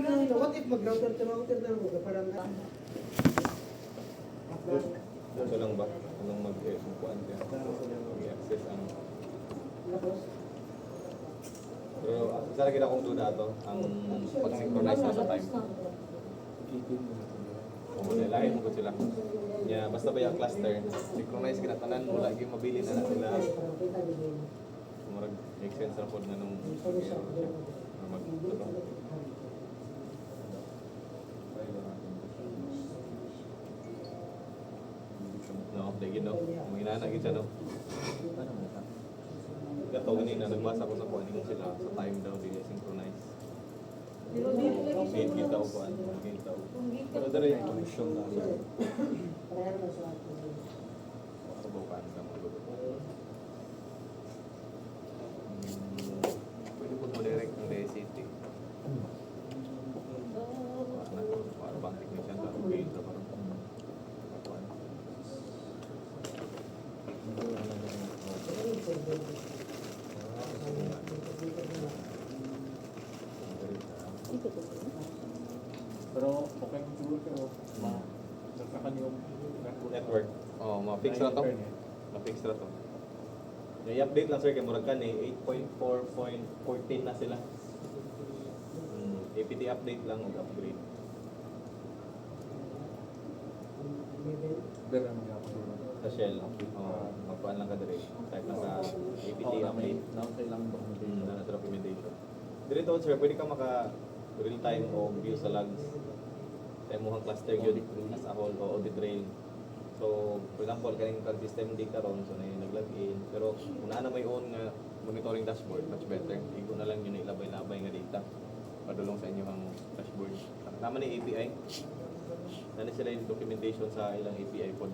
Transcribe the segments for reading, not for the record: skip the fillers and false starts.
na, what if mag-router to router na mo, parang Ito lang ba? Anong mag-kuhan siya? Mag-access ang... Pero isa lagi na akong duda ito, ang pag-synchronize na sa time. Kung lahin mo sila. Yeah, basta ba yung cluster, synchronize kinatanan mo, lagi mabili na na sila. Make sense na po na nung mag-error siya. No, lagi no. Mga inanagin siya no. Gato ganina, nagbasa ko sa kuhan nila sila sa time daw, di synchronize. Gate kita o kuhan, gate daw. Pero dali yung tuition na sa bukan sa mga lugar. Pwede po mo direct ng DCT. Para bang technician na okay na parang kuhan. Pero okay kung siguro kayo, nagkakan yung Network. Oh, ma-fix na to. Ma-fix na to. I-update lang sir kay murag kan 8.4.14 na sila. APT update lang ug upgrade. Pero ang mga Sa Shell. Oh, magpuan lang ka dire. Type lang sa APT update. Nakasay lang ba? Na documentation. Dito sir, pwede ka maka real time o view sa logs. Sa imong cluster gyud as a whole o audit trail. So, for example, kaning kag system di karon so na nag-login. Pero kung na may own nga monitoring dashboard, much better. Igo na lang yun ilabay-labay nga data. Padulong sa inyo ang dashboard. Naman ni API. Nani sila yung documentation sa ilang API pod.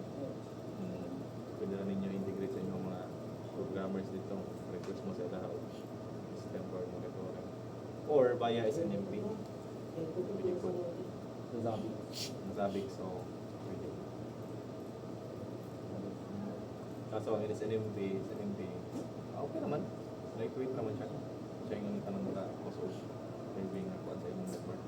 Pwede na ninyo integrate sa inyong mga programmers dito. Request mo sa ilang system for monitoring. Or via SNMP. Pwede po. Zabbix, so pwede. Kaso ang SNMP, okay naman. Lightweight naman siya. Siya yung tanong mo na also saving ako sa inyong network.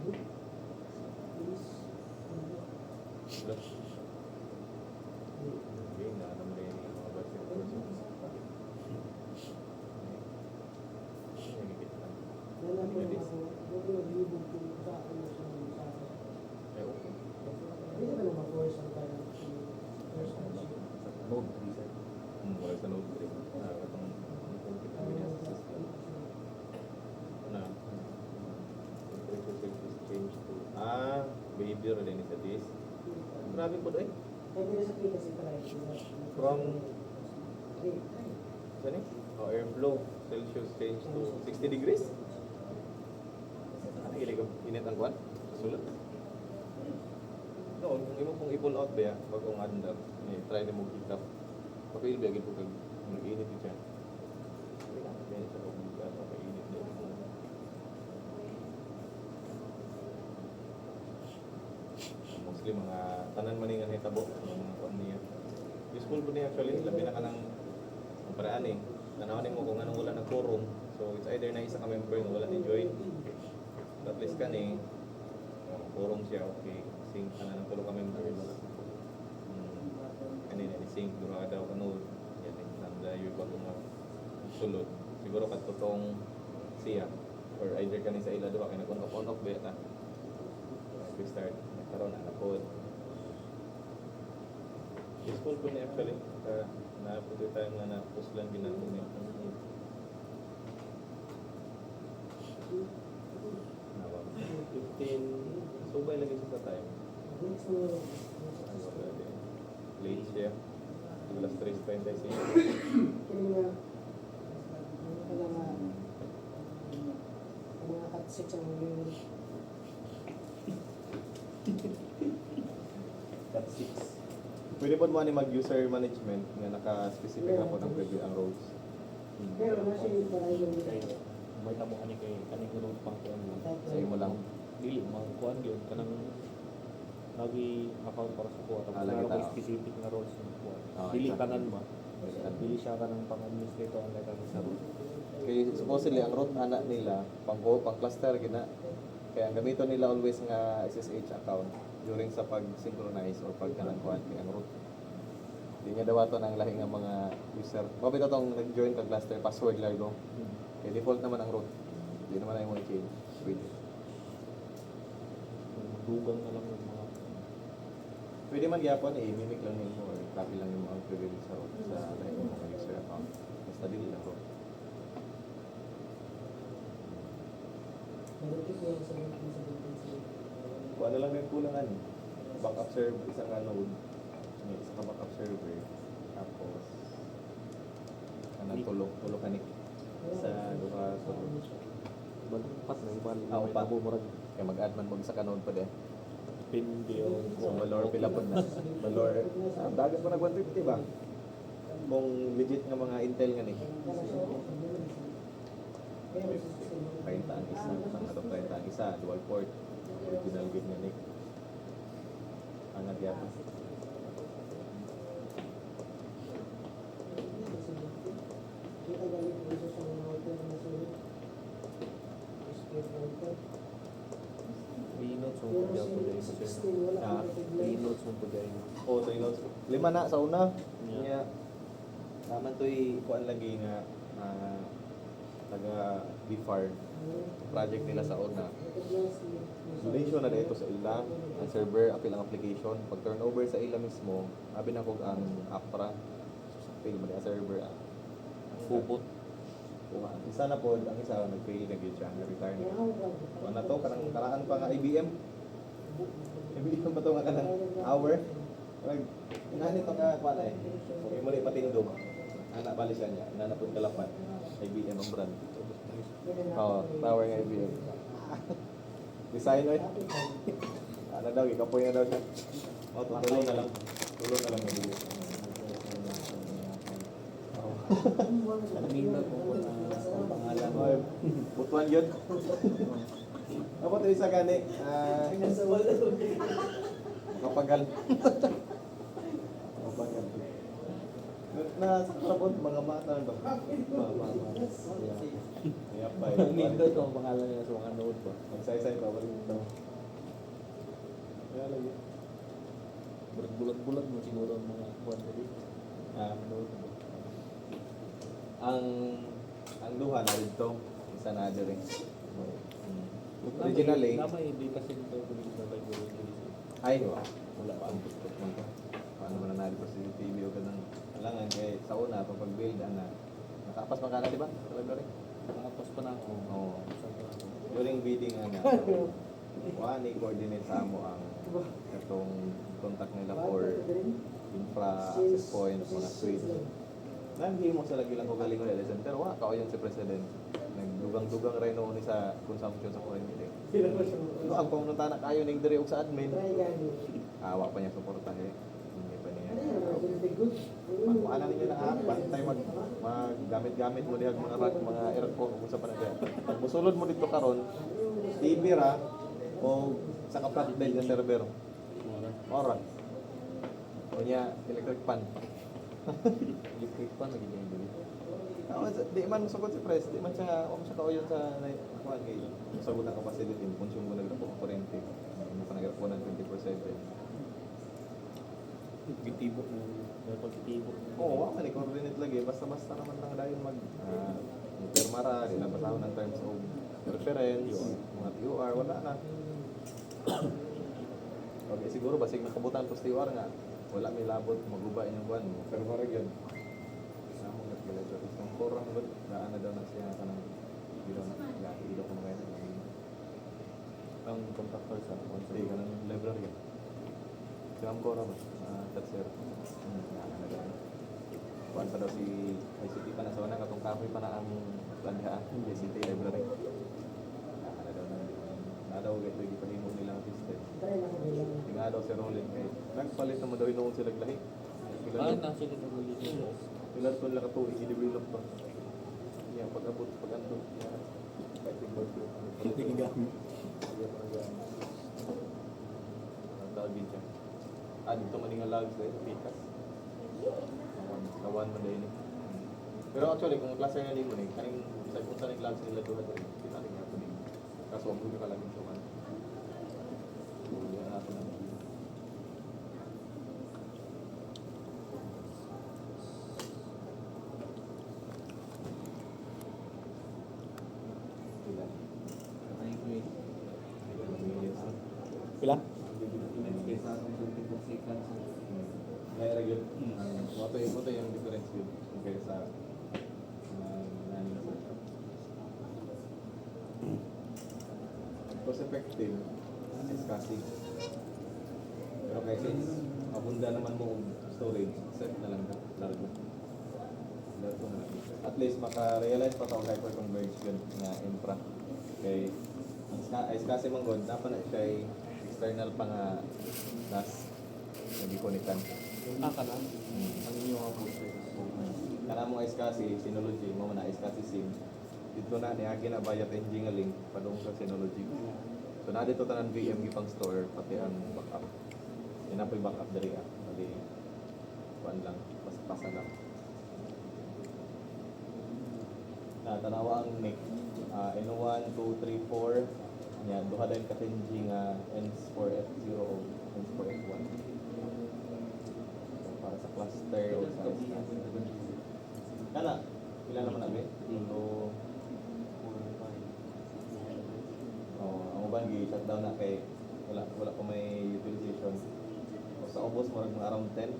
Okay, alam mo rin yung mga bus network. Node 3 sir. Wala sa Node 3. Katong convenience system. Ano? Temperature settings change to behavior rin sa this. Grabe po doon. From saan eh? Oh, airflow. Celsius change to 60 degrees. Ano ilig init ang kwan? Sulat. No, kung imo pong i-pull out ba ya, wag kong andar. Try na mo kita. Papil ba gid po kag mag-init siya. Kaya sa kung init din. Mostly mga tanan man nga hitabo mga kwan niya. Useful po niya actually, labi na ka ng paraan eh. Tanawanin mo kung anong wala nag-forum. So it's either na isa ka member nga wala ni join. At least ka ni forum siya, okay. Sync ka na ng tulo ka members. Kanina ni-sync, dura ka daw kanood. Yan eh, nandayo yung bago nga sulod. Siguro katutong siya. Or either ka ni sa ila doon, kaya nag-on-off ba yata. Restart, nagkaroon na pod. Useful po niya actually. Naputi tayo nga na-post lang ginagawa niya. Nawag. 15, subay lagi siya sa time. Late siya. Alas 3:26. That's 6. Pwede po mo ni mag-user management na naka-specific na po ng preview ang roles. May tamo kani kay kaning road pang kuan mo. Sa imo lang. Dili mga kuan gyud kanang lagi account para sa kuha. Ah, lagi Tapos tao. specific na roles ng kuha. Ah, Dili exactly. kanan ba? Dili siya kanang pang-administrator ang letter sa road. Kaya supposedly ang root ana nila pang cluster gina. Kaya ang gamiton nila always nga SSH account during sa pag-synchronize or pagkanangkuhan kay ang root. Di niya daw ato ang lahi nga mga user. Mabito tong nag-join kag cluster password largo. Kaya default naman ang root. Hindi naman ay mo i-change. Pwede. Dugang na lang yung mga Pwede man gyapon i-mimic lang nimo or copy lang nimo ang privilege sa root sa lahi ng mga user account. Basta dili lang root. Kung ano lang yung kulangan, backup server, isang node, may isa ka backup server, tapos tulo ka ni sa duha sa upat na ibal. upat. Kaya mag-add man mo sa kanod pa din. Pin deal. So, valor pila po na. Valor, dagat pa nag 150 ba? Kung legit nga mga Intel nga ni. 30 ang isa, ang atong 30 ang isa, dual port. Original good nga ni. Ang nagyapa. Notes mo po dyan po dyan mo sir. Notes mo po dyan. O, 3 nodes. 5 na sa una. Yeah. Kaya, naman to'y kuan lagi nga taga BFAR project nila sa una. Donation na dito sa ila, ang server, apil ang application. Pag turnover sa ila mismo, abi na kog ang APRA. Fail mo ang server. Pupot. Isa na po, ang isa nag-fail na gyud siya, na-retire na. Ano to, kanang karaan pa nga IBM. IBM pa to nga kanang hour. Inanit to nga kuan eh. Kung imo ni patindog, anak bali siya niya, nanapod kalapan. IBM ang brand. Oo, tower nga IBM. Design oy. Ano daw, ikapoy na daw siya. Oh, tulong na lang. Tulong na lang IBM. Kanina po po na ang pangalan. Oy, butuan yun. Ako to isa gani. Kapagal. Kapagal. Nasa karabot, mga mata ba? Yap ba? Kanina ito ang pangalan nila sa mga note po. Magsay-say pa, balik ito. Kaya lagi. Bulag-bulag mo siguro ang mga kuwan na dito. Note po. Ang duha na dito, isa na diri. Originally, Hindi kasi ito kulit na tayo ay, wala pa ang tutok mo to. Paano mo na dito sa TV o ganun. Alangan, kaya sa una, pag-build, nakapas pa ka na, di ba? Talaga rin. Nakapos pa na ako. Oo. During bidding, kuhaan i-coordinate sa mo ang itong contact nila for infra, access points, mga suites. Nandihin mo sa lagi lang ko galing ko nila. Pero wala, kao yun si President. Nagdugang-dugang rin noon sa consumption sa kuryente. No, ang pumunta na kayo ning diri og sa admin. Awa pa niya suporta eh. Hindi pa niya. Ano ninyo na app, bantay gamit-gamit mo dihag mga rack, mga aircon kung sa panagay. Pag musulod mo dito karon, TV ra o sa ka-flat bed na server. Ora. O niya electric pan. Electric pan lagi din dito. Di man sugod si Pres, di man siya kauyon sa kuan kay sagot ang capacity din consume mo nagpo ang kuryente. Mo pa nagpo ng 24/7. Gitibok na pagtitibok. Oo, wa man i-coordinate lagi basta naman lang dayon mag permara, di na bataw ng terms of reference, mga TOR wala na. Okay, siguro basig nakabutan po sa TOR nga wala may labot maguba inyong buwan mo. Pero marag yun. Sa mo gat gila ito. Isang korang lod, daan na daw na siya ka ng ilaw ko mga yun. Ang contractor sa Hindi ka ng library. Siya ang kora ba? Tatser. Daan na daw. Kuhan pa daw si ICT pa na sa wana, katong kapoy pa na ang landhaan. ICT library. Daan na daw na. Nadaw ito yung ipahimo nilang system. Nga daw si Rolling kay nagpalit naman daw inoon sila lahi. Nasa ito ng dito. Ilan to lang ito i-develop pa. Yan, pag-abot, pag-ando. Yan. Fighting board ko. Hindi gamit. Ang tawag din siya. Dito man nga logs eh, pikas. Kawan man din eh. Pero actually, kung klase nga din mo kaning Sa kung saan yung clubs nila doon rin, pinaling nga po din. Kaso ang muna ka lang yung suman. So, yan natin ang ilan? Pila? Kaya rin yun. Moto yung difference yun. Kaya sa nanin sa cost effective is kasi. Pero kaya since mabunda naman mo ang storage, set na lang largo. Largo na lang. At least maka-realize pa ito hyper-converge yun na infra. Kaya is kasi manggod, dapat na siya ay external pa nga NAS hindi connectan. Ka na. Ang inyo ang booster. Kana mo is kasi Synology, mo na is kasi SIM. Dito na niagi na bayat engine nga link padung sa Synology. So na dito tanan VM gipang store pati ang backup. Yan na po yung backup diri ah. Bali kuan lang, pas-pasa lang. Tanawa ang NIC. N1, 2, 3, 4. Yan, duha din ka 10G nga N4F0 o N4F1. So, para sa cluster o sa kana, pila naman namin? So, ang uban gi-shutdown na kay wala pa may utilization. O sa ubos mo mga around 10.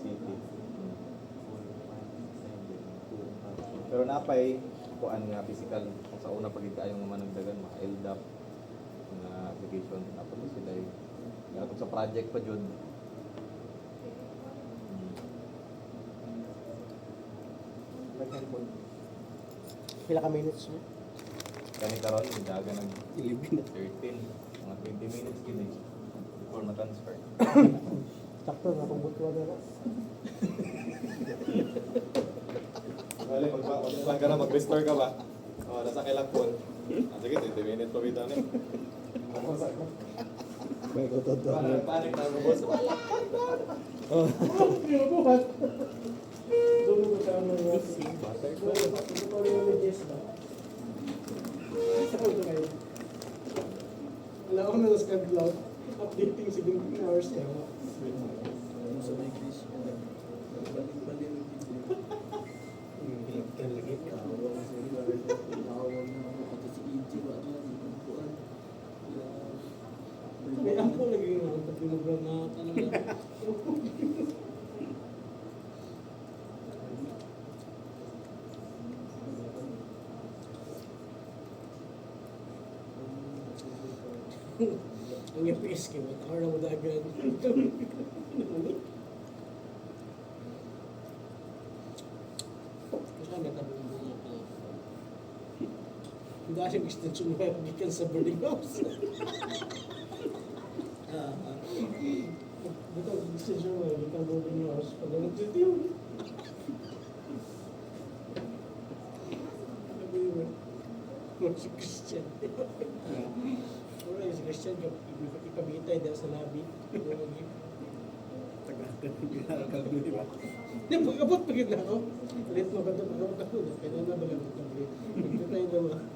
City. Pero napay kuan nga physical kung sa una pagid kayong mga nagdagan mga LDAP nga application tapos sila nga sa project pa jud. Pila ka minutes mo? Kani karon daga ng 13 mga 20 minutes gid before ma-transfer. Sakto na kung butwa na. Wala magpa ka na mag-restore ka ba? Oh, nasa kailang phone. Sige, 20 minutes pa bitaw ni. May ko to. Panic na mo boss. Wala ka ba? Oh. Bukas. Dulo ko sa ano nga. Batay ko. Ito pa rin yung Jess ba? Saan ko kayo? Wala ako na sa cloud. Updating 17 hours na. Sa may Chris. Balik-balik. Kan lagi. May ampo lagi yung pagkinugram na talaga. Ang FPS kayo, matawar na mo dagan. Basta natabong mo nga pala. Hindi kasi extension mo yung gikan sa boarding house. Dito, extension mo yung gikan boarding house. Pag ang sitiyo. Sabi mo, si Christian. Si Christian, ipabitay dahil sa labi. Hindi, pagkabot pa gina ako. Ulit mo ba ito? Pagkabot ako. Kaya na ba lang ito? Nagtitay naman.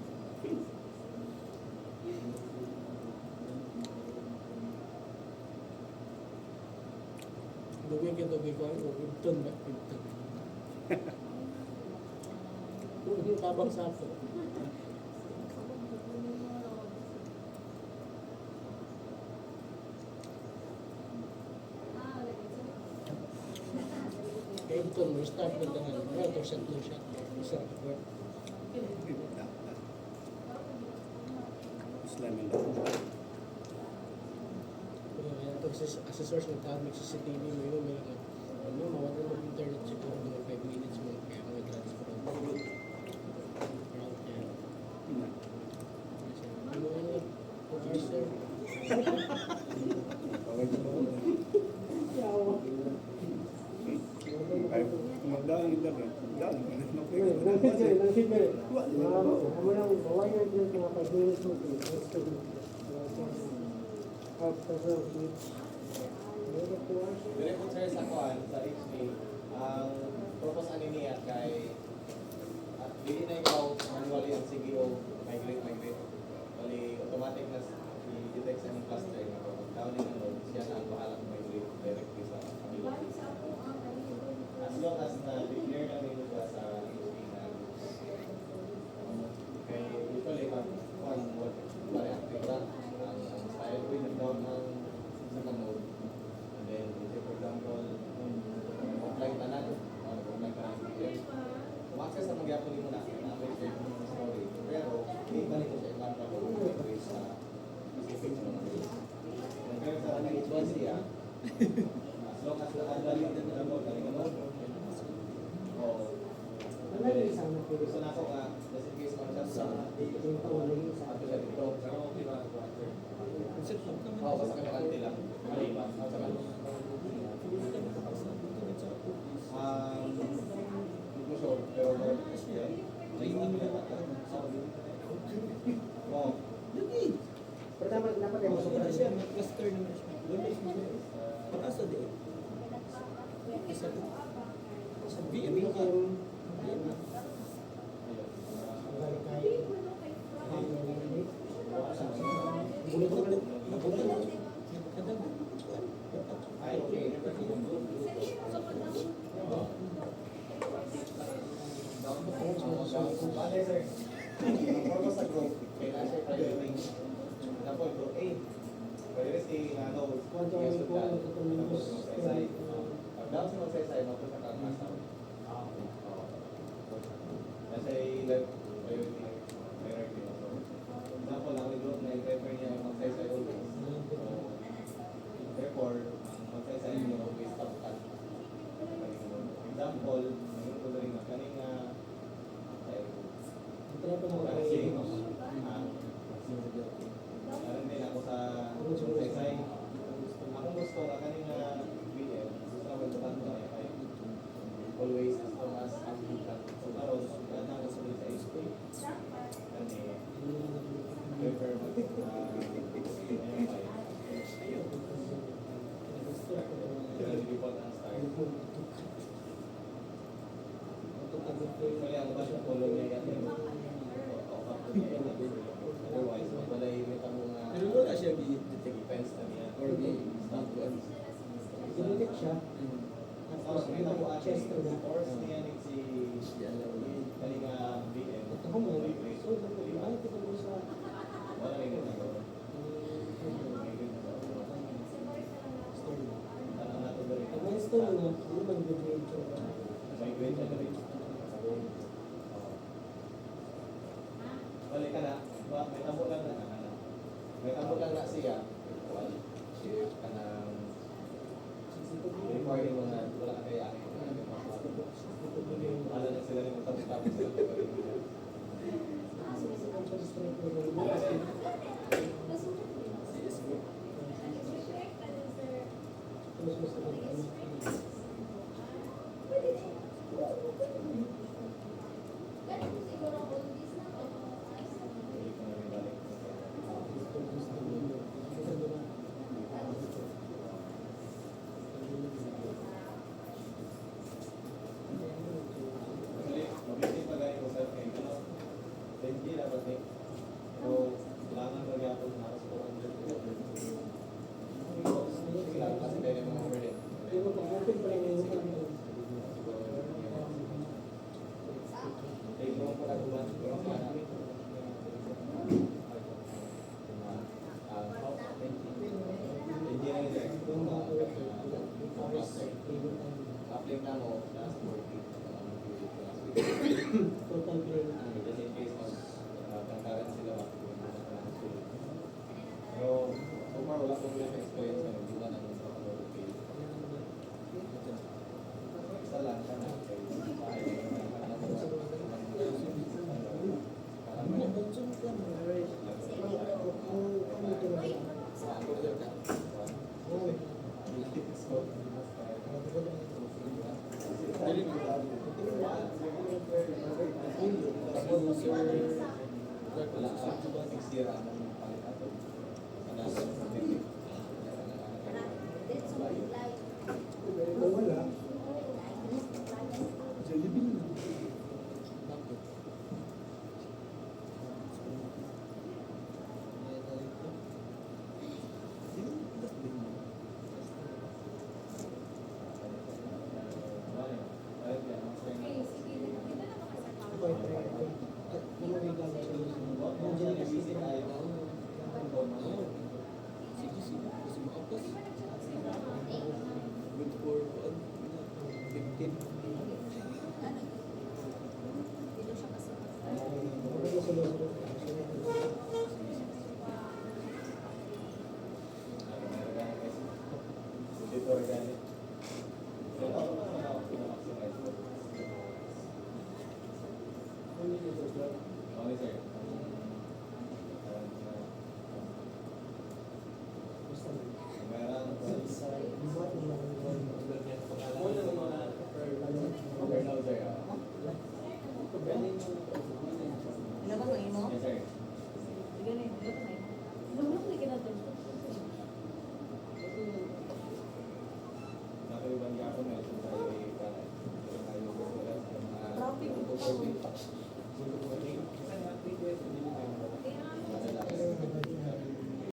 Dugay ka dugay ko. Wibton ba? Wibton. Yung tabang sapo. Kaya ito, may start mo lang. Ito, set mo siya. Isa. Islamin daw. Kaya ito, assessors ng tawag may CCTV mo yun. May ano, mawala mo internet siguro mga 5 minutes mo. Kaya may transfer. Ay, magdaan yung dagat. Daan. Dire po sir sa kuan sa HP ang purpose ani niya kay Hindi na ikaw manually ang CGO, migrate. Bali, automatic na i-detect sa inyong cluster na kapag downing ang node, siya na ang bahala migrate directly sa kanila. As long as na-declare na nito ka sa using na kay usually pag what active lang ang style ko yung down ng sa node. And then, for example, offline tanan, offline tanan access na magyapon mo na na-update yung story. Pero, hindi pa rin mo siya iman pa kung may sa specific mo na rin. Pero sa kanang H1 siya, as long as nakadali din na mo, galing mo. O, gusto na ako nga, just in case man siya sa ato siya dito. Oo, basta ka nakalti lang. Sure, pero oh. Pertama, kenapa kayak masuk ke siya, mag-cluster naman siya. Pag-asa din. Sa VM ka. Ay, okay. Bale, sir. Ang sa group, kailangan siya priority. Example, group A. Priority na nodes. Yes, with that. Tapos, magsaysay. Pag down sa magsaysay, mapunta ka ang masaw. Nasa left priority. Example, ang group na i-prefer niya yung magsaysay always. So, therefore, ang magsaysay niya always top cut. Example, mayroon ko rin na kanina meron din ako sa exercise. Akong gusto nga kanina VM, gusto ko ito kanina always as long as active ka. So karon, lahat na gusto sa HP. Kasi, prefer default ang start. Kaya ang ba siya follow niya yan. Otherwise, magbalay may tanong nga Pero wala siya detect defense na niya or stop one. Dinidek siya. Tapos may tanong actually, course niya ni si kanina BM. Ako mo, so, ay, kita mo sa... Wala rin yung tanong. Tanong natin ba rin? Ang story na, ano ba nag-grade siya? Migrate siya na rin. Balik ka na, may tabo lang na may tabo lang na siya. Kanang recording mo na wala ka kaya wala na sila rin matapos-tapos sila. Mabilis pa gaya ko sa akin. Hindi dapat eh. So, kailangan ko gapon na sa 400. Sige lang, kasi pwede mo overlay. Hindi mo pag-open pa rin yung ano. Take mo po lang buwan. Update na mo, last 40. Total grade. Just in case magkakaroon sila ba? Pero, so far, wala kong real experience na nagdiwa ng pag-upload page. Isa lang siya na.